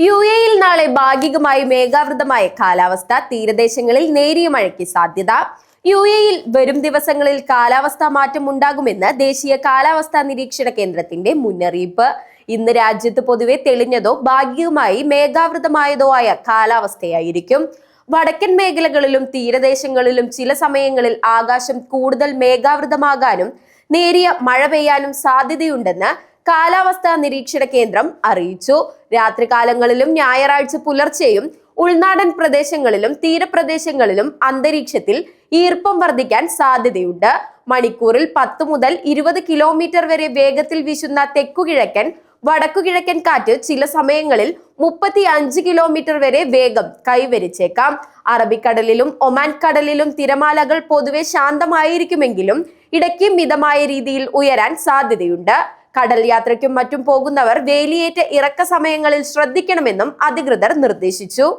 യുഎഇയിൽ നാളെ ഭാഗികമായി മേഘാവൃതമായ കാലാവസ്ഥ, തീരദേശങ്ങളിൽ നേരിയ മഴയ്ക്ക് സാധ്യത. യുഎഇയിൽ വരും ദിവസങ്ങളിൽ കാലാവസ്ഥാ മാറ്റം ഉണ്ടാകുമെന്ന് ദേശീയ കാലാവസ്ഥാ നിരീക്ഷണ കേന്ദ്രത്തിന്റെ മുന്നറിയിപ്പ്. ഇന്ന് രാജ്യത്ത് പൊതുവെ തെളിഞ്ഞതോ ഭാഗികമായി മേഘാവൃതമായതോ ആയ കാലാവസ്ഥയായിരിക്കും. വടക്കൻ മേഖലകളിലും തീരദേശങ്ങളിലും ചില സമയങ്ങളിൽ ആകാശം കൂടുതൽ മേഘാവൃതമാകാനും നേരിയ മഴ പെയ്യാനും സാധ്യതയുണ്ടെന്ന് കാലാവസ്ഥാ നിരീക്ഷണ കേന്ദ്രം അറിയിച്ചു. രാത്രികാലങ്ങളിലും ഞായറാഴ്ച പുലർച്ചെയും ഉൾനാടൻ പ്രദേശങ്ങളിലും തീരപ്രദേശങ്ങളിലും അന്തരീക്ഷത്തിൽ ഈർപ്പം വർദ്ധിക്കാൻ സാധ്യതയുണ്ട്. മണിക്കൂറിൽ 10 മുതൽ 20 കിലോമീറ്റർ വരെ വേഗത്തിൽ വീശുന്ന തെക്കുകിഴക്കൻ വടക്കുകിഴക്കൻ കാറ്റ് ചില സമയങ്ങളിൽ 35 കിലോമീറ്റർ വരെ വേഗം കൈവരിച്ചേക്കാം. അറബിക്കടലിലും ഒമാൻ കടലിലും തിരമാലകൾ പൊതുവെ ശാന്തമായിരിക്കുമെങ്കിലും ഇടയ്ക്ക് മിതമായ രീതിയിൽ ഉയരാൻ സാധ്യതയുണ്ട്. കടൽ യാത്രയ്ക്കും മറ്റും പോകുന്നവർ വേലിയേറ്റ ഇറക്ക സമയങ്ങളിൽ ശ്രദ്ധിക്കണമെന്നും അധികൃതർ നിർദ്ദേശിച്ചു.